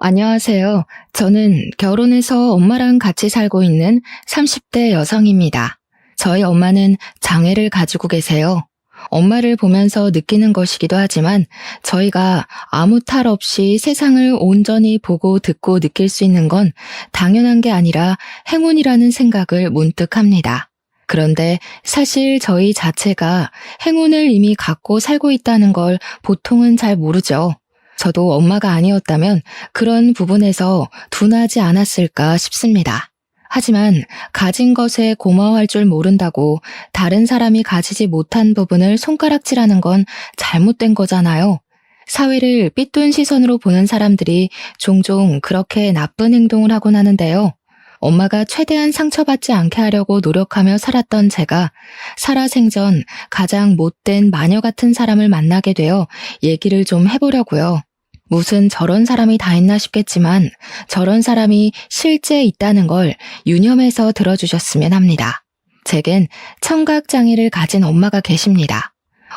안녕하세요. 저는 결혼해서 엄마랑 같이 살고 있는 30대 여성입니다. 저희 엄마는 장애를 가지고 계세요. 엄마를 보면서 느끼는 것이기도 하지만 저희가 아무 탈 없이 세상을 온전히 보고 듣고 느낄 수 있는 건 당연한 게 아니라 행운이라는 생각을 문득 합니다. 그런데 사실 저희 자체가 행운을 이미 갖고 살고 있다는 걸 보통은 잘 모르죠. 저도 엄마가 아니었다면 그런 부분에서 둔하지 않았을까 싶습니다. 하지만 가진 것에 고마워할 줄 모른다고 다른 사람이 가지지 못한 부분을 손가락질하는 건 잘못된 거잖아요. 사회를 삐뚤 시선으로 보는 사람들이 종종 그렇게 나쁜 행동을 하곤 하는데요. 엄마가 최대한 상처받지 않게 하려고 노력하며 살았던 제가 살아생전 가장 못된 마녀 같은 사람을 만나게 되어 얘기를 좀 해보려고요. 무슨 저런 사람이 다 있나 싶겠지만 저런 사람이 실제 있다는 걸 유념해서 들어주셨으면 합니다. 제겐 청각장애를 가진 엄마가 계십니다.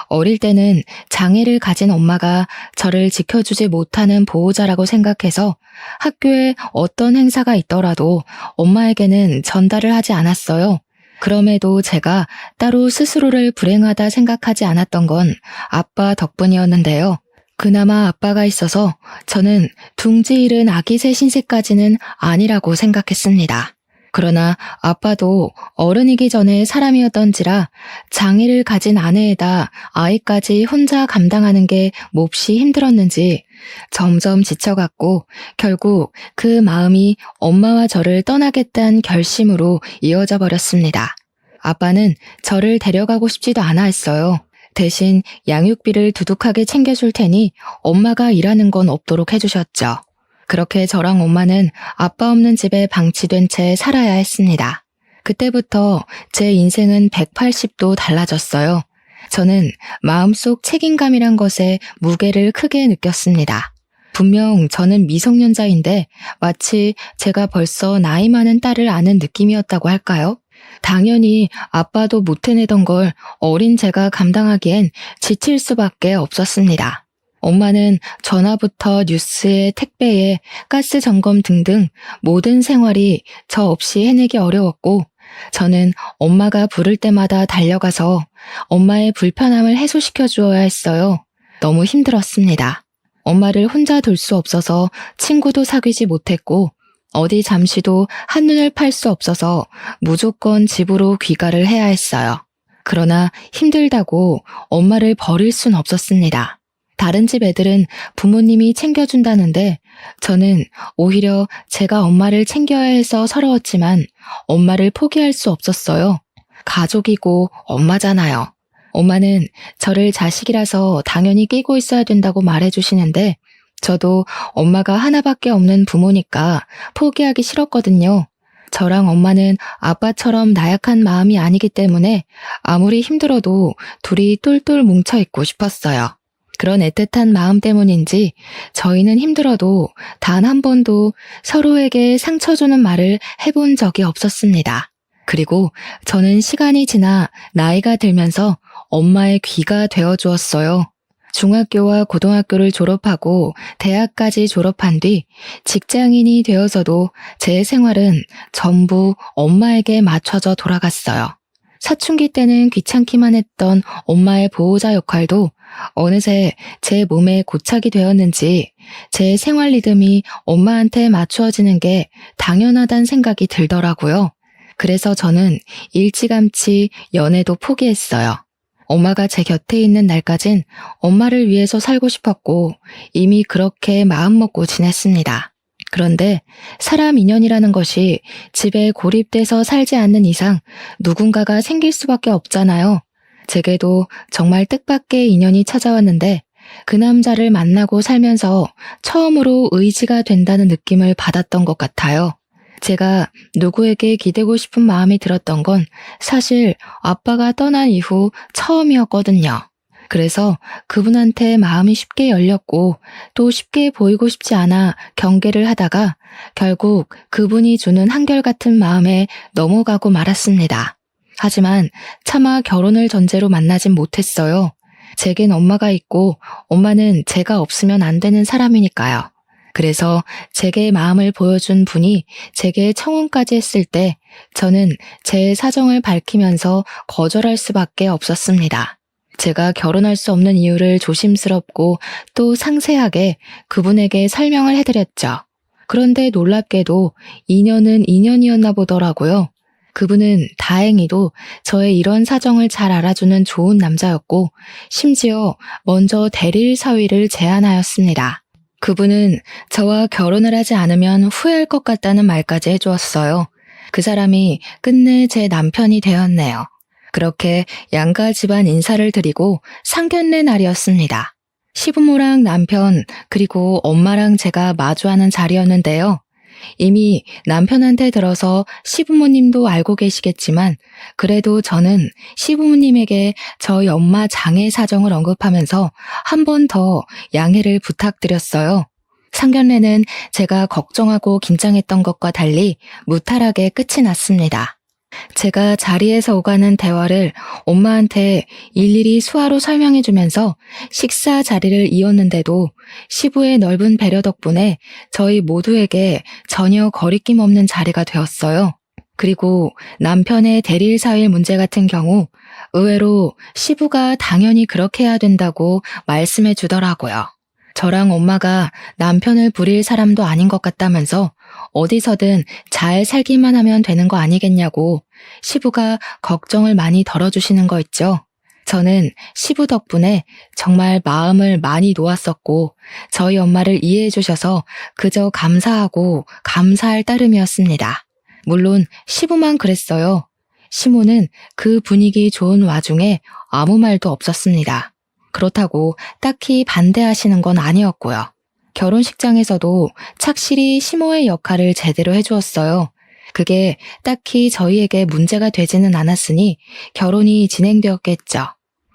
어릴 때는 장애를 가진 엄마가 저를 지켜주지 못하는 보호자라고 생각해서 학교에 어떤 행사가 있더라도 엄마에게는 전달을 하지 않았어요. 그럼에도 제가 따로 스스로를 불행하다 생각하지 않았던 건 아빠 덕분이었는데요. 그나마 아빠가 있어서 저는 둥지 잃은 아기 새 신세까지는 아니라고 생각했습니다. 그러나 아빠도 어른이기 전에 사람이었던지라 장애를 가진 아내에다 아이까지 혼자 감당하는 게 몹시 힘들었는지 점점 지쳐갔고 결국 그 마음이 엄마와 저를 떠나겠다는 결심으로 이어져 버렸습니다. 아빠는 저를 데려가고 싶지도 않아 했어요. 대신 양육비를 두둑하게 챙겨줄 테니 엄마가 일하는 건 없도록 해주셨죠. 그렇게 저랑 엄마는 아빠 없는 집에 방치된 채 살아야 했습니다. 그때부터 제 인생은 180도 달라졌어요. 저는 마음속 책임감이란 것에 무게를 크게 느꼈습니다. 분명 저는 미성년자인데 마치 제가 벌써 나이 많은 딸을 아는 느낌이었다고 할까요? 당연히 아빠도 못 해내던 걸 어린 제가 감당하기엔 지칠 수밖에 없었습니다. 엄마는 전화부터 뉴스에 택배에 가스 점검 등등 모든 생활이 저 없이 해내기 어려웠고 저는 엄마가 부를 때마다 달려가서 엄마의 불편함을 해소시켜 주어야 했어요. 너무 힘들었습니다. 엄마를 혼자 둘 수 없어서 친구도 사귀지 못했고 어디 잠시도 한눈을 팔 수 없어서 무조건 집으로 귀가를 해야 했어요. 그러나 힘들다고 엄마를 버릴 순 없었습니다. 다른 집 애들은 부모님이 챙겨준다는데 저는 오히려 제가 엄마를 챙겨야 해서 서러웠지만 엄마를 포기할 수 없었어요. 가족이고 엄마잖아요. 엄마는 저를 자식이라서 당연히 끼고 있어야 된다고 말해주시는데 저도 엄마가 하나밖에 없는 부모니까 포기하기 싫었거든요. 저랑 엄마는 아빠처럼 나약한 마음이 아니기 때문에 아무리 힘들어도 둘이 똘똘 뭉쳐있고 싶었어요. 그런 애틋한 마음 때문인지 저희는 힘들어도 단 한 번도 서로에게 상처 주는 말을 해본 적이 없었습니다. 그리고 저는 시간이 지나 나이가 들면서 엄마의 귀가 되어 주었어요. 중학교와 고등학교를 졸업하고 대학까지 졸업한 뒤 직장인이 되어서도 제 생활은 전부 엄마에게 맞춰져 돌아갔어요. 사춘기 때는 귀찮기만 했던 엄마의 보호자 역할도 어느새 제 몸에 고착이 되었는지 제 생활 리듬이 엄마한테 맞추어지는 게 당연하다는 생각이 들더라고요. 그래서 저는 일찌감치 연애도 포기했어요. 엄마가 제 곁에 있는 날까진 엄마를 위해서 살고 싶었고 이미 그렇게 마음먹고 지냈습니다. 그런데 사람 인연이라는 것이 집에 고립돼서 살지 않는 이상 누군가가 생길 수밖에 없잖아요. 제게도 정말 뜻밖의 인연이 찾아왔는데 그 남자를 만나고 살면서 처음으로 의지가 된다는 느낌을 받았던 것 같아요. 제가 누구에게 기대고 싶은 마음이 들었던 건 사실 아빠가 떠난 이후 처음이었거든요. 그래서 그분한테 마음이 쉽게 열렸고 또 쉽게 보이고 싶지 않아 경계를 하다가 결국 그분이 주는 한결같은 마음에 넘어가고 말았습니다. 하지만 차마 결혼을 전제로 만나진 못했어요. 제겐 엄마가 있고 엄마는 제가 없으면 안 되는 사람이니까요. 그래서 제게 마음을 보여준 분이 제게 청혼까지 했을 때 저는 제 사정을 밝히면서 거절할 수밖에 없었습니다. 제가 결혼할 수 없는 이유를 조심스럽고 또 상세하게 그분에게 설명을 해드렸죠. 그런데 놀랍게도 인연은 인연이었나 보더라고요. 그분은 다행히도 저의 이런 사정을 잘 알아주는 좋은 남자였고 심지어 먼저 대리일 사위를 제안하였습니다. 그분은 저와 결혼을 하지 않으면 후회할 것 같다는 말까지 해주었어요. 그 사람이 끝내 제 남편이 되었네요. 그렇게 양가 집안 인사를 드리고 상견례 날이었습니다. 시부모랑 남편 그리고 엄마랑 제가 마주하는 자리였는데요. 이미 남편한테 들어서 시부모님도 알고 계시겠지만 그래도 저는 시부모님에게 저희 엄마 장애 사정을 언급하면서 한 번 더 양해를 부탁드렸어요. 상견례는 제가 걱정하고 긴장했던 것과 달리 무탈하게 끝이 났습니다. 제가 자리에서 오가는 대화를 엄마한테 일일이 수화로 설명해주면서 식사 자리를 이었는데도 시부의 넓은 배려 덕분에 저희 모두에게 전혀 거리낌 없는 자리가 되었어요. 그리고 남편의 대리일 사위일 문제 같은 경우 의외로 시부가 당연히 그렇게 해야 된다고 말씀해 주더라고요. 저랑 엄마가 남편을 부릴 사람도 아닌 것 같다면서 어디서든 잘 살기만 하면 되는 거 아니겠냐고 시부가 걱정을 많이 덜어주시는 거 있죠. 저는 시부 덕분에 정말 마음을 많이 놓았었고 저희 엄마를 이해해 주셔서 그저 감사하고 감사할 따름이었습니다. 물론 시부만 그랬어요. 시모는 그 분위기 좋은 와중에 아무 말도 없었습니다. 그렇다고 딱히 반대하시는 건 아니었고요. 결혼식장에서도 착실히 시모의 역할을 제대로 해주었어요. 그게 딱히 저희에게 문제가 되지는 않았으니 결혼이 진행되었겠죠.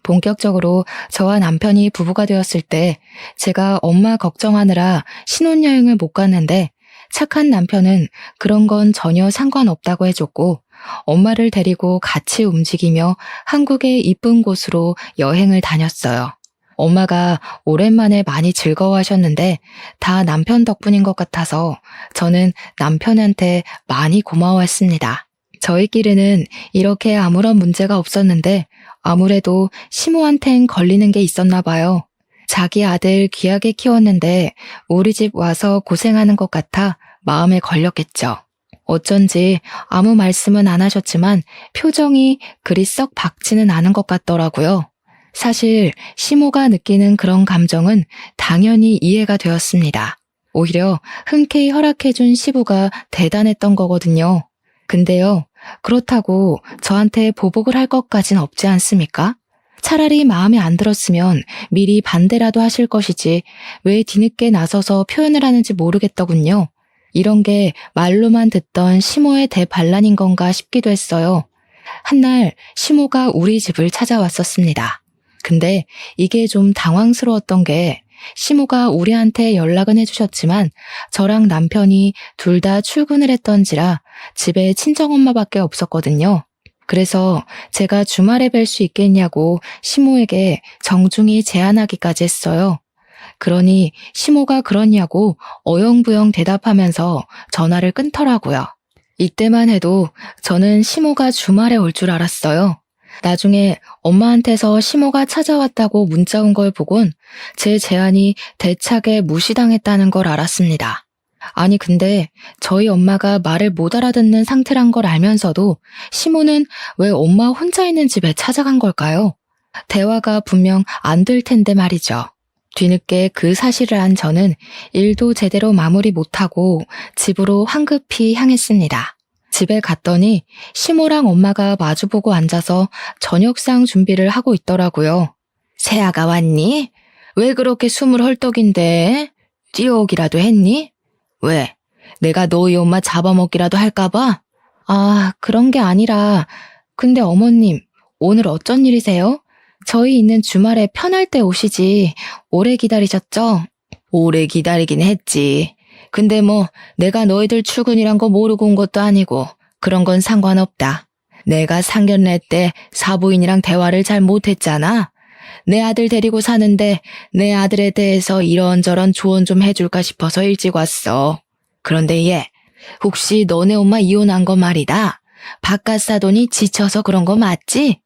본격적으로 저와 남편이 부부가 되었을 때 제가 엄마 걱정하느라 신혼여행을 못 갔는데 착한 남편은 그런 건 전혀 상관없다고 해줬고 엄마를 데리고 같이 움직이며 한국의 이쁜 곳으로 여행을 다녔어요. 엄마가 오랜만에 많이 즐거워하셨는데 다 남편 덕분인 것 같아서 저는 남편한테 많이 고마워했습니다. 저희끼리는 이렇게 아무런 문제가 없었는데 아무래도 시모한텐 걸리는 게 있었나 봐요. 자기 아들 귀하게 키웠는데 우리 집 와서 고생하는 것 같아 마음에 걸렸겠죠. 어쩐지 아무 말씀은 안 하셨지만 표정이 그리 썩 밝지는 않은 것 같더라고요. 사실 시모가 느끼는 그런 감정은 당연히 이해가 되었습니다. 오히려 흔쾌히 허락해준 시부가 대단했던 거거든요. 근데요, 그렇다고 저한테 보복을 할 것까진 없지 않습니까? 차라리 마음에 안 들었으면 미리 반대라도 하실 것이지 왜 뒤늦게 나서서 표현을 하는지 모르겠더군요. 이런 게 말로만 듣던 시모의 대반란인 건가 싶기도 했어요. 한날 시모가 우리 집을 찾아왔었습니다. 근데 이게 좀 당황스러웠던 게 시모가 우리한테 연락은 해주셨지만 저랑 남편이 둘 다 출근을 했던지라 집에 친정엄마밖에 없었거든요. 그래서 제가 주말에 뵐 수 있겠냐고 시모에게 정중히 제안하기까지 했어요. 그러니 시모가 그러냐고 어영부영 대답하면서 전화를 끊더라고요. 이때만 해도 저는 시모가 주말에 올 줄 알았어요. 나중에 엄마한테서 시모가 찾아왔다고 문자 온 걸 보곤 제 제안이 대차게 무시당했다는 걸 알았습니다. 아니 근데 저희 엄마가 말을 못 알아듣는 상태란 걸 알면서도 시모는 왜 엄마 혼자 있는 집에 찾아간 걸까요? 대화가 분명 안 될 텐데 말이죠. 뒤늦게 그 사실을 안 저는 일도 제대로 마무리 못하고 집으로 황급히 향했습니다. 집에 갔더니 시모랑 엄마가 마주보고 앉아서 저녁상 준비를 하고 있더라고요. 새아가 왔니? 왜 그렇게 숨을 헐떡인데? 뛰어오기라도 했니? 왜? 내가 너희 엄마 잡아먹기라도 할까봐? 아, 그런 게 아니라 근데 어머님, 오늘 어쩐 일이세요? 저희 있는 주말에 편할 때 오시지 오래 기다리셨죠? 오래 기다리긴 했지. 근데 뭐 내가 너희들 출근이란 거 모르고 온 것도 아니고 그런 건 상관없다. 내가 상견례 때 사부인이랑 대화를 잘 못했잖아. 내 아들 데리고 사는데 내 아들에 대해서 이런저런 조언 좀 해줄까 싶어서 일찍 왔어. 그런데 얘, 혹시 너네 엄마 이혼한 거 말이다. 바깥 사돈이 지쳐서 그런 거 맞지?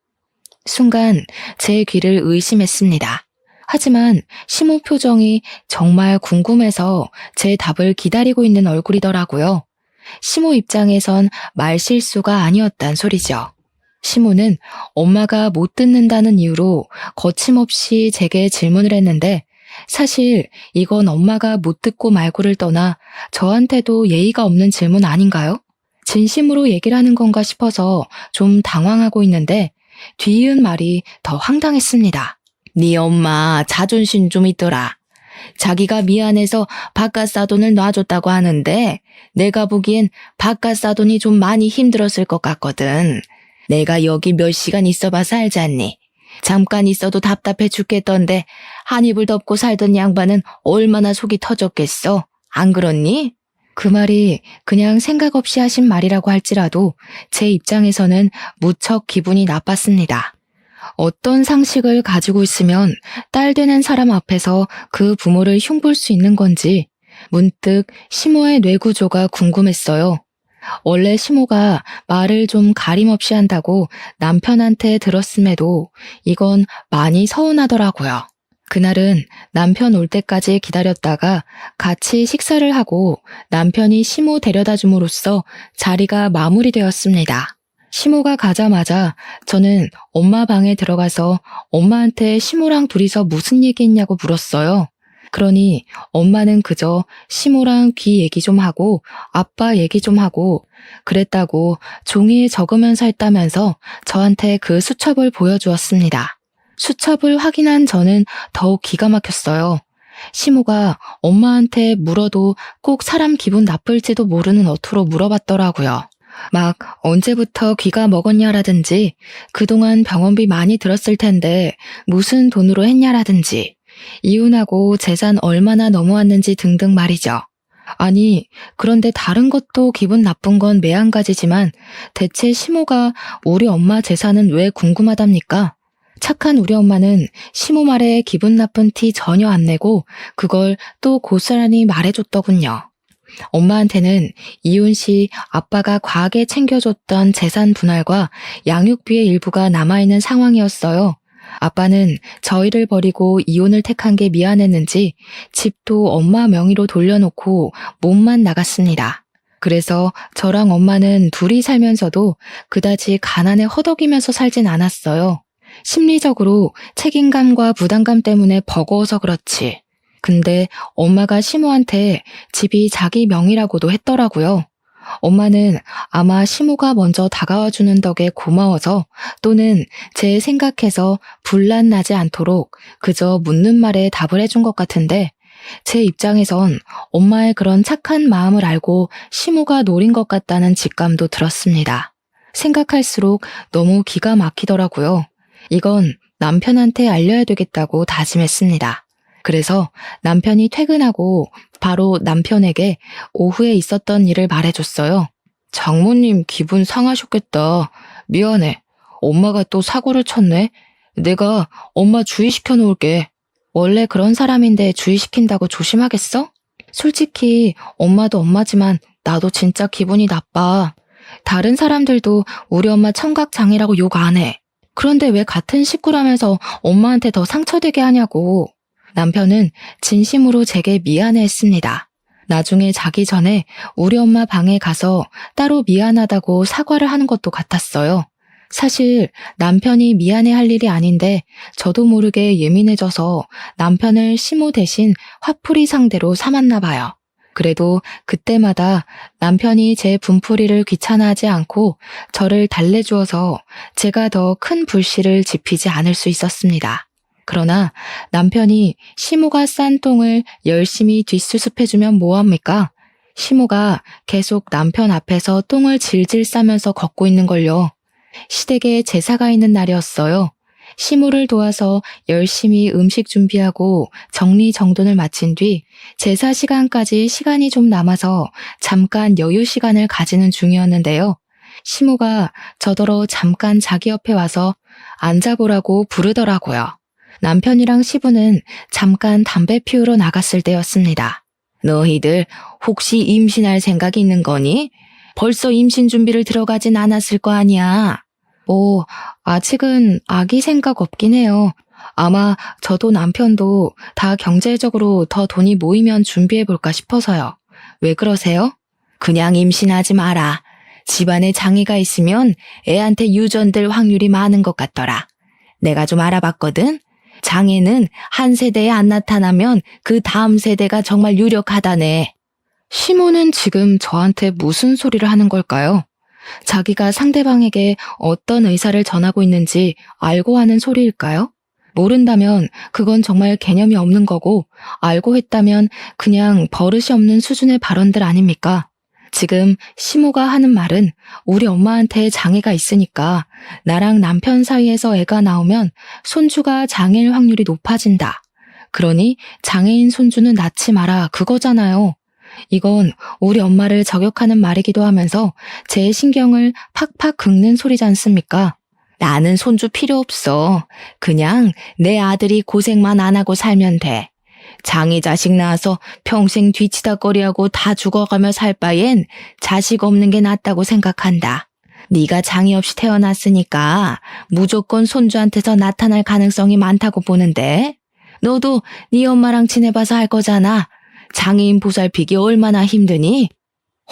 순간 제 귀를 의심했습니다. 하지만 시모 표정이 정말 궁금해서 제 답을 기다리고 있는 얼굴이더라고요. 시모 입장에선 말실수가 아니었단 소리죠. 시모는 엄마가 못 듣는다는 이유로 거침없이 제게 질문을 했는데 사실 이건 엄마가 못 듣고 말고를 떠나 저한테도 예의가 없는 질문 아닌가요? 진심으로 얘기를 하는 건가 싶어서 좀 당황하고 있는데 뒤이은 말이 더 황당했습니다. 네 엄마 자존심 좀 있더라. 자기가 미안해서 바깥 사돈을 놔줬다고 하는데 내가 보기엔 바깥 사돈이 좀 많이 힘들었을 것 같거든. 내가 여기 몇 시간 있어봐서 알지 않니? 잠깐 있어도 답답해 죽겠던데 한 이불 덮고 살던 양반은 얼마나 속이 터졌겠어? 안 그렇니? 그 말이 그냥 생각 없이 하신 말이라고 할지라도 제 입장에서는 무척 기분이 나빴습니다. 어떤 상식을 가지고 있으면 딸 되는 사람 앞에서 그 부모를 흉볼 수 있는 건지 문득 시모의 뇌구조가 궁금했어요. 원래 시모가 말을 좀 가림없이 한다고 남편한테 들었음에도 이건 많이 서운하더라고요. 그날은 남편 올 때까지 기다렸다가 같이 식사를 하고 남편이 시모 데려다 줌으로써 자리가 마무리되었습니다. 시모가 가자마자 저는 엄마 방에 들어가서 엄마한테 시모랑 둘이서 무슨 얘기했냐고 물었어요. 그러니 엄마는 그저 시모랑 귀 얘기 좀 하고 아빠 얘기 좀 하고 그랬다고 종이에 적으면서 했다면서 저한테 그 수첩을 보여주었습니다. 수첩을 확인한 저는 더욱 기가 막혔어요. 시모가 엄마한테 물어도 꼭 사람 기분 나쁠지도 모르는 어투로 물어봤더라고요. 막 언제부터 귀가 먹었냐라든지 그동안 병원비 많이 들었을 텐데 무슨 돈으로 했냐라든지 이혼하고 재산 얼마나 넘어왔는지 등등 말이죠. 아니, 그런데 다른 것도 기분 나쁜 건 매한가지지만 대체 시모가 우리 엄마 재산은 왜 궁금하답니까? 착한 우리 엄마는 시모 말에 기분 나쁜 티 전혀 안 내고 그걸 또 고스란히 말해줬더군요. 엄마한테는 이혼 시 아빠가 과하게 챙겨줬던 재산 분할과 양육비의 일부가 남아있는 상황이었어요. 아빠는 저희를 버리고 이혼을 택한 게 미안했는지 집도 엄마 명의로 돌려놓고 몸만 나갔습니다. 그래서 저랑 엄마는 둘이 살면서도 그다지 가난에 허덕이면서 살진 않았어요. 심리적으로 책임감과 부담감 때문에 버거워서 그렇지. 근데 엄마가 시모한테 집이 자기 명의라고도 했더라고요. 엄마는 아마 시모가 먼저 다가와 주는 덕에 고마워서 또는 제 생각해서 분란 나지 않도록 그저 묻는 말에 답을 해준 것 같은데 제 입장에선 엄마의 그런 착한 마음을 알고 시모가 노린 것 같다는 직감도 들었습니다. 생각할수록 너무 기가 막히더라고요. 이건 남편한테 알려야 되겠다고 다짐했습니다. 그래서 남편이 퇴근하고 바로 남편에게 오후에 있었던 일을 말해줬어요. 장모님 기분 상하셨겠다. 미안해. 엄마가 또 사고를 쳤네. 내가 엄마 주의시켜 놓을게. 원래 그런 사람인데 주의시킨다고 조심하겠어? 솔직히 엄마도 엄마지만 나도 진짜 기분이 나빠. 다른 사람들도 우리 엄마 청각장애라고 욕 안 해. 그런데 왜 같은 식구라면서 엄마한테 더 상처되게 하냐고. 남편은 진심으로 제게 미안해했습니다. 나중에 자기 전에 우리 엄마 방에 가서 따로 미안하다고 사과를 하는 것도 같았어요. 사실 남편이 미안해할 일이 아닌데 저도 모르게 예민해져서 남편을 시모 대신 화풀이 상대로 삼았나 봐요. 그래도 그때마다 남편이 제 분풀이를 귀찮아하지 않고 저를 달래주어서 제가 더 큰 불씨를 지피지 않을 수 있었습니다. 그러나 남편이 시모가 싼 똥을 열심히 뒷수습해주면 뭐합니까? 시모가 계속 남편 앞에서 똥을 질질 싸면서 걷고 있는 걸요. 시댁에 제사가 있는 날이었어요. 시모를 도와서 열심히 음식 준비하고 정리정돈을 마친 뒤 제사 시간까지 시간이 좀 남아서 잠깐 여유 시간을 가지는 중이었는데요. 시모가 저더러 잠깐 자기 옆에 와서 앉아보라고 부르더라고요. 남편이랑 시부는 잠깐 담배 피우러 나갔을 때였습니다. 너희들 혹시 임신할 생각이 있는 거니? 벌써 임신 준비를 들어가진 않았을 거 아니야. 아직은 아기 생각 없긴 해요. 아마 저도 남편도 다 경제적으로 더 돈이 모이면 준비해볼까 싶어서요. 왜 그러세요? 그냥 임신하지 마라. 집안에 장애가 있으면 애한테 유전될 확률이 많은 것 같더라. 내가 좀 알아봤거든. 장애는 한 세대에 안 나타나면 그 다음 세대가 정말 유력하다네. 시모는 지금 저한테 무슨 소리를 하는 걸까요? 자기가 상대방에게 어떤 의사를 전하고 있는지 알고 하는 소리일까요? 모른다면 그건 정말 개념이 없는 거고, 알고 했다면 그냥 버릇이 없는 수준의 발언들 아닙니까? 지금 시모가 하는 말은 우리 엄마한테 장애가 있으니까 나랑 남편 사이에서 애가 나오면 손주가 장애일 확률이 높아진다. 그러니 장애인 손주는 낳지 마라 그거잖아요. 이건 우리 엄마를 저격하는 말이기도 하면서 제 신경을 팍팍 긁는 소리지 않습니까? 나는 손주 필요 없어. 그냥 내 아들이 고생만 안 하고 살면 돼. 장애 자식 낳아서 평생 뒤치다꺼리하고 다 죽어가며 살 바엔 자식 없는 게 낫다고 생각한다. 네가 장애 없이 태어났으니까 무조건 손주한테서 나타날 가능성이 많다고 보는데, 너도 네 엄마랑 지내봐서 알 거잖아. 장애인 보살피기 얼마나 힘드니?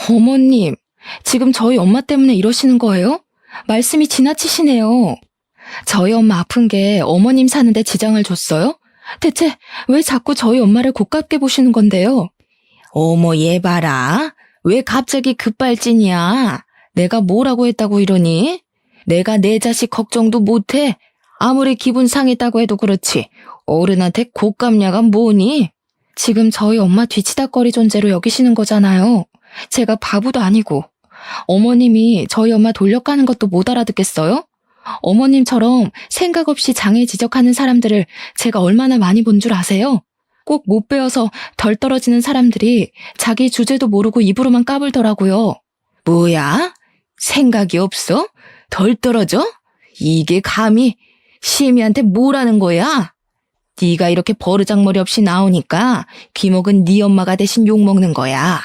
어머님, 지금 저희 엄마 때문에 이러시는 거예요? 말씀이 지나치시네요. 저희 엄마 아픈 게 어머님 사는데 지장을 줬어요? 대체 왜 자꾸 저희 엄마를 고깝게 보시는 건데요? 어머 얘 봐라. 왜 갑자기 급발진이야? 내가 뭐라고 했다고 이러니? 내가 내 자식 걱정도 못해? 아무리 기분 상했다고 해도 그렇지. 어른한테 고깝냐가 뭐니? 지금 저희 엄마 뒤치다꺼리 존재로 여기시는 거잖아요. 제가 바보도 아니고. 어머님이 저희 엄마 돌려가는 것도 못 알아듣겠어요? 어머님처럼 생각 없이 장애 지적하는 사람들을 제가 얼마나 많이 본 줄 아세요? 꼭 못 배워서 덜 떨어지는 사람들이 자기 주제도 모르고 입으로만 까불더라고요. 뭐야? 생각이 없어? 덜 떨어져? 이게 감히 시애미한테 뭐라는 거야? 네가 이렇게 버르장머리 없이 나오니까 귀목은 네 엄마가 대신 욕먹는 거야.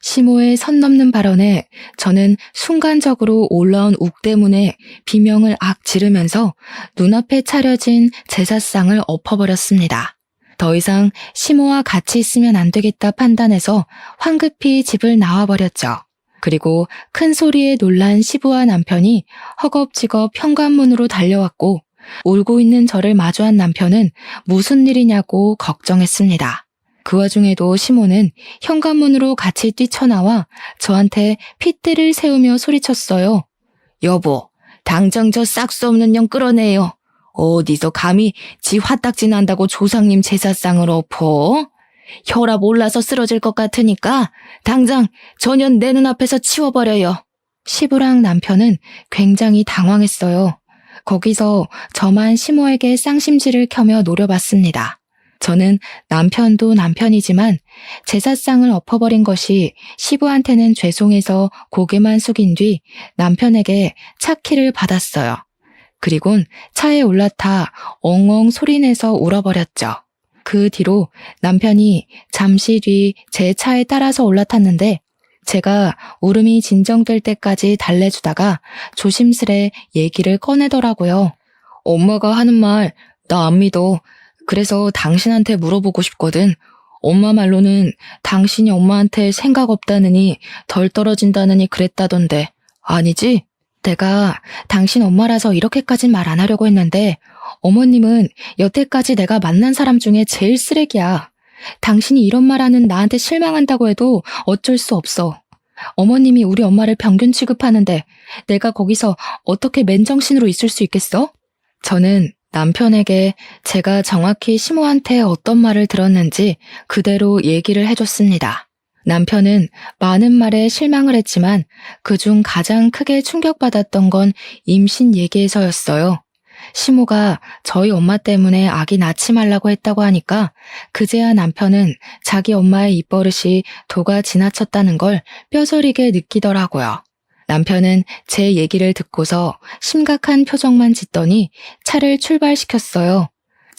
시모의 선 넘는 발언에 저는 순간적으로 올라온 욱 때문에 비명을 악 지르면서 눈앞에 차려진 제사상을 엎어버렸습니다. 더 이상 시모와 같이 있으면 안 되겠다 판단해서 황급히 집을 나와버렸죠. 그리고 큰 소리에 놀란 시부와 남편이 허겁지겁 현관문으로 달려왔고, 울고 있는 저를 마주한 남편은 무슨 일이냐고 걱정했습니다. 그 와중에도 시모는 현관문으로 같이 뛰쳐나와 저한테 핏대를 세우며 소리쳤어요. 여보, 당장 저 싹수 없는 년 끌어내요. 어디서 감히 지 화딱지 난다고 조상님 제사상을 엎어? 혈압 올라서 쓰러질 것 같으니까 당장 저 년 내 눈앞에서 치워버려요. 시부랑 남편은 굉장히 당황했어요. 거기서 저만 시모에게 쌍심지를 켜며 노려봤습니다. 저는 남편도 남편이지만 제사상을 엎어버린 것이 시부한테는 죄송해서 고개만 숙인 뒤 남편에게 차 키를 받았어요. 그리곤 차에 올라타 엉엉 소리내서 울어버렸죠. 그 뒤로 남편이 잠시 뒤 제 차에 따라서 올라탔는데, 제가 울음이 진정될 때까지 달래주다가 조심스레 얘기를 꺼내더라고요. 엄마가 하는 말 나 안 믿어. 그래서 당신한테 물어보고 싶거든. 엄마 말로는 당신이 엄마한테 생각 없다느니 덜 떨어진다느니 그랬다던데 아니지? 내가 당신 엄마라서 이렇게까진 말 안 하려고 했는데 어머님은 여태까지 내가 만난 사람 중에 제일 쓰레기야. 당신이 이런 말하는 나한테 실망한다고 해도 어쩔 수 없어. 어머님이 우리 엄마를 평균 취급하는데 내가 거기서 어떻게 맨정신으로 있을 수 있겠어? 저는 남편에게 제가 정확히 시모한테 어떤 말을 들었는지 그대로 얘기를 해줬습니다. 남편은 많은 말에 실망을 했지만 그중 가장 크게 충격받았던 건 임신 얘기에서였어요. 시모가 저희 엄마 때문에 아기 낳지 말라고 했다고 하니까 그제야 남편은 자기 엄마의 입버릇이 도가 지나쳤다는 걸 뼈저리게 느끼더라고요. 남편은 제 얘기를 듣고서 심각한 표정만 짓더니 차를 출발시켰어요.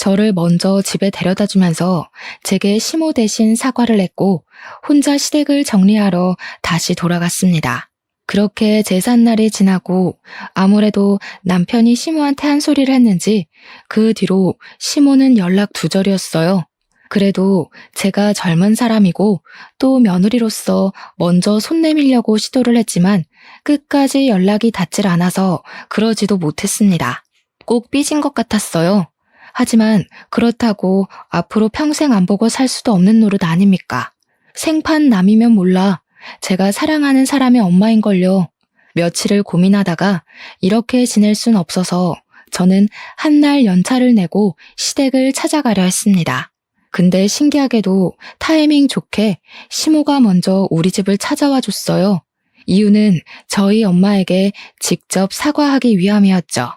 저를 먼저 집에 데려다 주면서 제게 시모 대신 사과를 했고 혼자 시댁을 정리하러 다시 돌아갔습니다. 그렇게 제삿날이 지나고 아무래도 남편이 시모한테 한 소리를 했는지 그 뒤로 시모는 연락 두절이었어요. 그래도 제가 젊은 사람이고 또 며느리로서 먼저 손 내밀려고 시도를 했지만 끝까지 연락이 닿질 않아서 그러지도 못했습니다. 꼭 삐진 것 같았어요. 하지만 그렇다고 앞으로 평생 안 보고 살 수도 없는 노릇 아닙니까? 생판 남이면 몰라. 제가 사랑하는 사람의 엄마인걸요. 며칠을 고민하다가 이렇게 지낼 순 없어서 저는 한날 연차를 내고 시댁을 찾아가려 했습니다. 근데 신기하게도 타이밍 좋게 시모가 먼저 우리 집을 찾아와 줬어요. 이유는 저희 엄마에게 직접 사과하기 위함이었죠.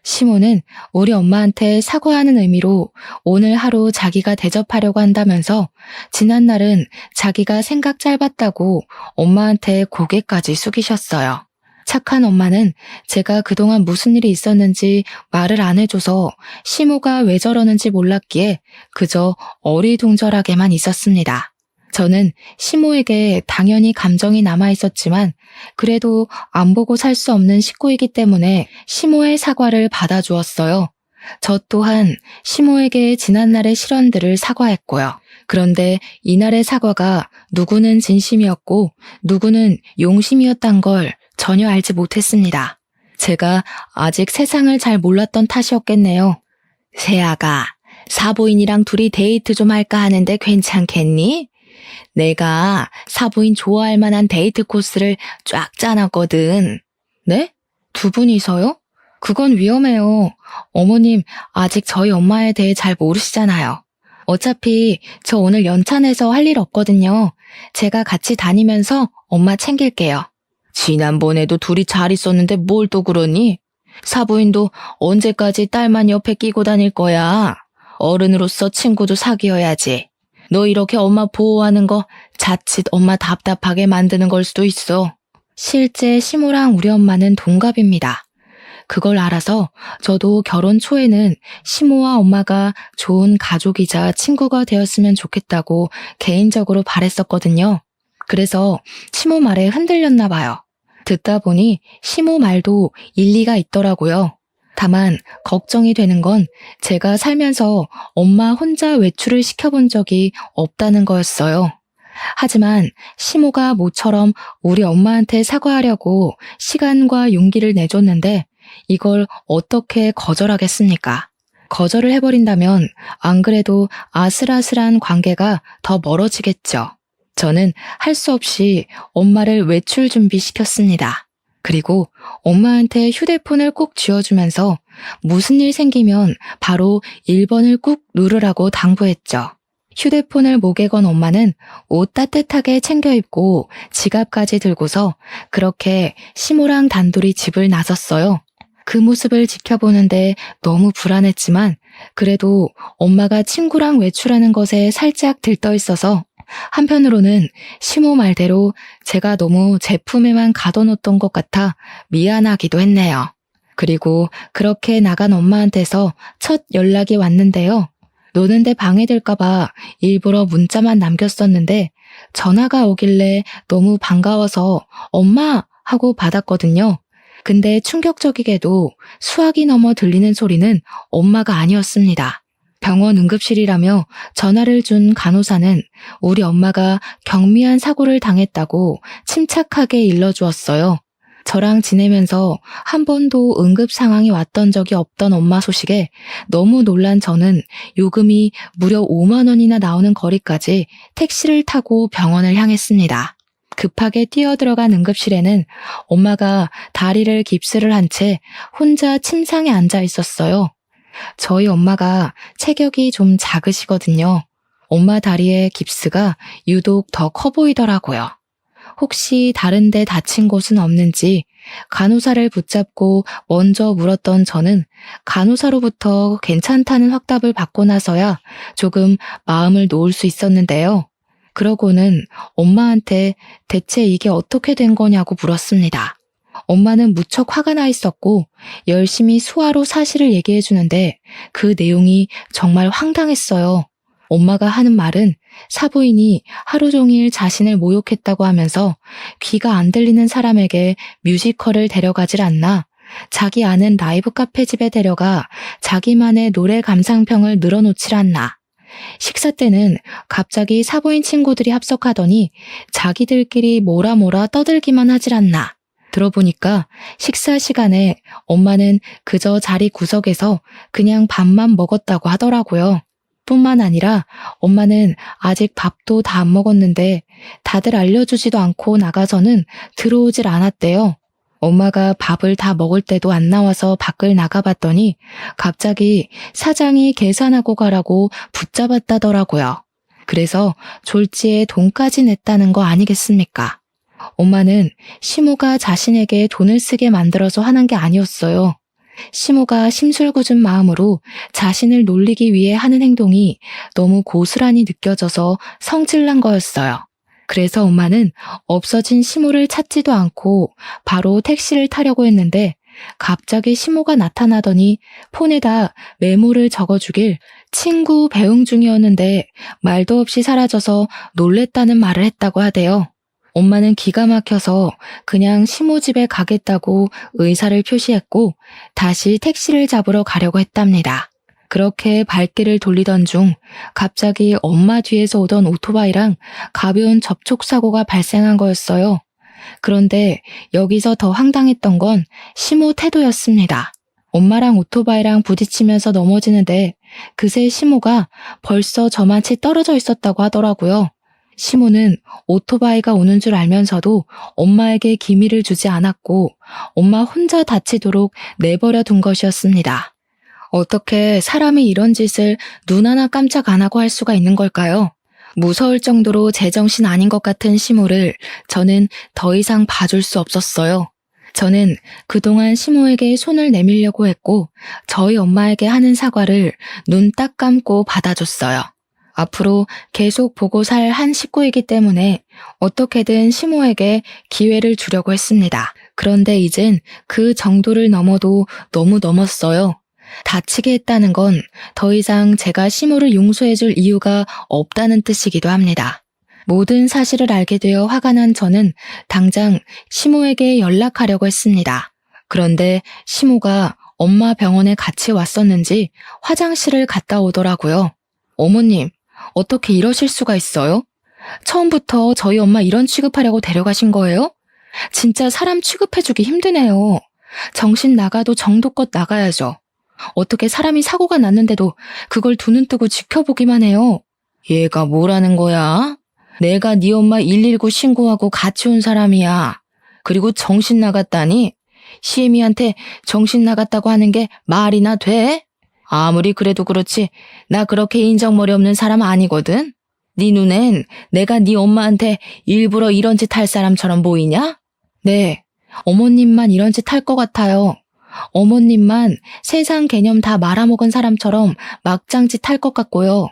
시모는 우리 엄마한테 사과하는 의미로 오늘 하루 자기가 대접하려고 한다면서 지난날은 자기가 생각 짧았다고 엄마한테 고개까지 숙이셨어요. 착한 엄마는 제가 그동안 무슨 일이 있었는지 말을 안 해줘서 시모가 왜 저러는지 몰랐기에 그저 어리둥절하게만 있었습니다. 저는 시모에게 당연히 감정이 남아있었지만 그래도 안 보고 살 수 없는 식구이기 때문에 시모의 사과를 받아주었어요. 저 또한 시모에게 지난날의 실언들을 사과했고요. 그런데 이날의 사과가 누구는 진심이었고 누구는 용심이었단 걸 전혀 알지 못했습니다. 제가 아직 세상을 잘 몰랐던 탓이었겠네요. 세아가, 사부인이랑 둘이 데이트 좀 할까 하는데 괜찮겠니? 내가 사부인 좋아할 만한 데이트 코스를 쫙 짜놨거든. 네? 두 분이서요? 그건 위험해요. 어머님, 아직 저희 엄마에 대해 잘 모르시잖아요. 어차피 저 오늘 연차 내서 할 일 없거든요. 제가 같이 다니면서 엄마 챙길게요. 지난번에도 둘이 잘 있었는데 뭘 또 그러니? 사부인도 언제까지 딸만 옆에 끼고 다닐 거야? 어른으로서 친구도 사귀어야지. 너 이렇게 엄마 보호하는 거 자칫 엄마 답답하게 만드는 걸 수도 있어. 실제 시모랑 우리 엄마는 동갑입니다. 그걸 알아서 저도 결혼 초에는 시모와 엄마가 좋은 가족이자 친구가 되었으면 좋겠다고 개인적으로 바랬었거든요. 그래서 시모 말에 흔들렸나 봐요. 듣다 보니 시모 말도 일리가 있더라고요. 다만 걱정이 되는 건 제가 살면서 엄마 혼자 외출을 시켜본 적이 없다는 거였어요. 하지만 시모가 모처럼 우리 엄마한테 사과하려고 시간과 용기를 내줬는데 이걸 어떻게 거절하겠습니까? 거절을 해버린다면 안 그래도 아슬아슬한 관계가 더 멀어지겠죠. 저는 할 수 없이 엄마를 외출 준비시켰습니다. 그리고 엄마한테 휴대폰을 꼭 쥐어주면서 무슨 일 생기면 바로 1번을 꾹 누르라고 당부했죠. 휴대폰을 목에 건 엄마는 옷 따뜻하게 챙겨 입고 지갑까지 들고서 그렇게 시모랑 단둘이 집을 나섰어요. 그 모습을 지켜보는데 너무 불안했지만 그래도 엄마가 친구랑 외출하는 것에 살짝 들떠 있어서 한편으로는 시모 말대로 제가 너무 제 품에만 가둬놓던 것 같아 미안하기도 했네요. 그리고 그렇게 나간 엄마한테서 첫 연락이 왔는데요. 노는데 방해될까봐 일부러 문자만 남겼었는데 전화가 오길래 너무 반가워서 엄마 하고 받았거든요. 근데 충격적이게도 수화기 넘어 들리는 소리는 엄마가 아니었습니다. 병원 응급실이라며 전화를 준 간호사는 우리 엄마가 경미한 사고를 당했다고 침착하게 일러주었어요. 저랑 지내면서 한 번도 응급 상황이 왔던 적이 없던 엄마 소식에 너무 놀란 저는 요금이 무려 5만 원이나 나오는 거리까지 택시를 타고 병원을 향했습니다. 급하게 뛰어들어간 응급실에는 엄마가 다리를 깁스를 한 채 혼자 침상에 앉아 있었어요. 저희 엄마가 체격이 좀 작으시거든요. 엄마 다리에 깁스가 유독 더 커 보이더라고요. 혹시 다른 데 다친 곳은 없는지 간호사를 붙잡고 먼저 물었던 저는 간호사로부터 괜찮다는 확답을 받고 나서야 조금 마음을 놓을 수 있었는데요. 그러고는 엄마한테 대체 이게 어떻게 된 거냐고 물었습니다. 엄마는 무척 화가 나 있었고 열심히 수화로 사실을 얘기해 주는데 그 내용이 정말 황당했어요. 엄마가 하는 말은 사부인이 하루 종일 자신을 모욕했다고 하면서 귀가 안 들리는 사람에게 뮤지컬을 데려가질 않나, 자기 아는 라이브 카페 집에 데려가 자기만의 노래 감상평을 늘어놓질 않나, 식사 때는 갑자기 사부인 친구들이 합석하더니 자기들끼리 뭐라 떠들기만 하질 않나. 들어보니까 식사 시간에 엄마는 그저 자리 구석에서 그냥 밥만 먹었다고 하더라고요. 뿐만 아니라 엄마는 아직 밥도 다 안 먹었는데 다들 알려주지도 않고 나가서는 들어오질 않았대요. 엄마가 밥을 다 먹을 때도 안 나와서 밖을 나가봤더니 갑자기 사장이 계산하고 가라고 붙잡았다더라고요. 그래서 졸지에 돈까지 냈다는 거 아니겠습니까? 엄마는 시모가 자신에게 돈을 쓰게 만들어서 하는 게 아니었어요. 시모가 심술궂은 마음으로 자신을 놀리기 위해 하는 행동이 너무 고스란히 느껴져서 성질난 거였어요. 그래서 엄마는 없어진 시모를 찾지도 않고 바로 택시를 타려고 했는데 갑자기 시모가 나타나더니 폰에다 메모를 적어주길 친구 배웅 중이었는데 말도 없이 사라져서 놀랬다는 말을 했다고 하대요. 엄마는 기가 막혀서 그냥 시모 집에 가겠다고 의사를 표시했고 다시 택시를 잡으러 가려고 했답니다. 그렇게 발길을 돌리던 중 갑자기 엄마 뒤에서 오던 오토바이랑 가벼운 접촉사고가 발생한 거였어요. 그런데 여기서 더 황당했던 건 시모 태도였습니다. 엄마랑 오토바이랑 부딪히면서 넘어지는데 그새 시모가 벌써 저만치 떨어져 있었다고 하더라고요. 시모는 오토바이가 오는 줄 알면서도 엄마에게 기미를 주지 않았고 엄마 혼자 다치도록 내버려 둔 것이었습니다. 어떻게 사람이 이런 짓을 눈 하나 깜짝 안 하고 할 수가 있는 걸까요? 무서울 정도로 제정신 아닌 것 같은 시모를 저는 더 이상 봐줄 수 없었어요. 저는 그동안 시모에게 손을 내밀려고 했고 저희 엄마에게 하는 사과를 눈 딱 감고 받아줬어요. 앞으로 계속 보고 살 한 식구이기 때문에 어떻게든 시모에게 기회를 주려고 했습니다. 그런데 이젠 그 정도를 넘어도 너무 넘었어요. 다치게 했다는 건 더 이상 제가 시모를 용서해줄 이유가 없다는 뜻이기도 합니다. 모든 사실을 알게 되어 화가 난 저는 당장 시모에게 연락하려고 했습니다. 그런데 시모가 엄마 병원에 같이 왔었는지 화장실을 갔다 오더라고요. 어머님, 어떻게 이러실 수가 있어요? 처음부터 저희 엄마 이런 취급하려고 데려가신 거예요? 진짜 사람 취급해주기 힘드네요. 정신 나가도 정도껏 나가야죠. 어떻게 사람이 사고가 났는데도 그걸 두 눈 뜨고 지켜보기만 해요. 얘가 뭐라는 거야? 내가 네 엄마 119 신고하고 같이 온 사람이야. 그리고 정신 나갔다니? 시애미한테 정신 나갔다고 하는 게 말이나 돼? 아무리 그래도 그렇지 나 그렇게 인정머리 없는 사람 아니거든. 네 눈엔 내가 네 엄마한테 일부러 이런 짓 할 사람처럼 보이냐? 네, 어머님만 이런 짓 할 것 같아요. 어머님만 세상 개념 다 말아먹은 사람처럼 막장짓 할 것 같고요.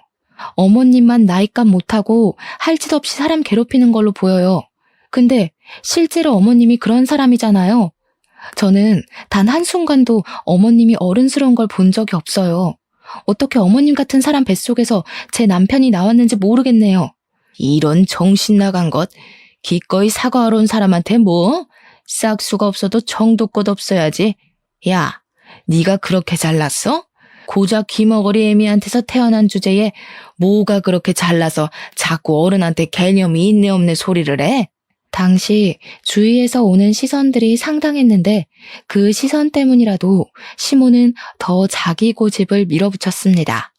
어머님만 나이값 못하고 할 짓 없이 사람 괴롭히는 걸로 보여요. 근데 실제로 어머님이 그런 사람이잖아요. 저는 단 한순간도 어머님이 어른스러운 걸 본 적이 없어요. 어떻게 어머님 같은 사람 뱃속에서 제 남편이 나왔는지 모르겠네요. 이런 정신 나간 것, 기꺼이 사과하러 온 사람한테 뭐? 싹수가 없어도 정도껏 없어야지. 야, 네가 그렇게 잘났어? 고작 귀머거리 애미한테서 태어난 주제에 뭐가 그렇게 잘나서 자꾸 어른한테 개념이 있네 없네 소리를 해? 당시 주위에서 오는 시선들이 상당했는데 그 시선 때문이라도 시모는 더 자기 고집을 밀어붙였습니다.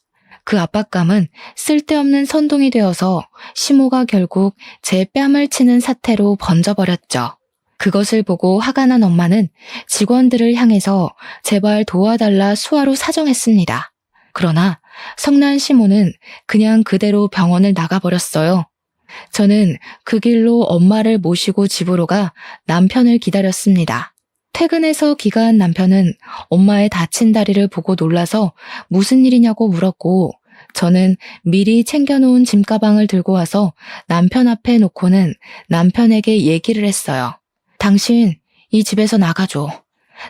그 압박감은 쓸데없는 선동이 되어서 시모가 결국 제 뺨을 치는 사태로 번져버렸죠. 그것을 보고 화가 난 엄마는 직원들을 향해서 제발 도와달라 수화로 사정했습니다. 그러나 성난 시모는 그냥 그대로 병원을 나가버렸어요. 저는 그 길로 엄마를 모시고 집으로 가 남편을 기다렸습니다. 퇴근해서 귀가한 남편은 엄마의 다친 다리를 보고 놀라서 무슨 일이냐고 물었고 저는 미리 챙겨놓은 짐가방을 들고 와서 남편 앞에 놓고는 남편에게 얘기를 했어요. 당신 이 집에서 나가줘.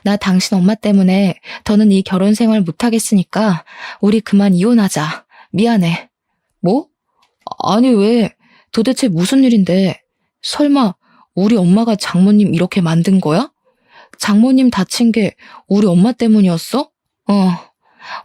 나 당신 엄마 때문에 더는 이 결혼 생활 못하겠으니까 우리 그만 이혼하자. 미안해. 뭐? 아니 왜? 도대체 무슨 일인데? 설마 우리 엄마가 장모님 이렇게 만든 거야? 장모님 다친 게 우리 엄마 때문이었어?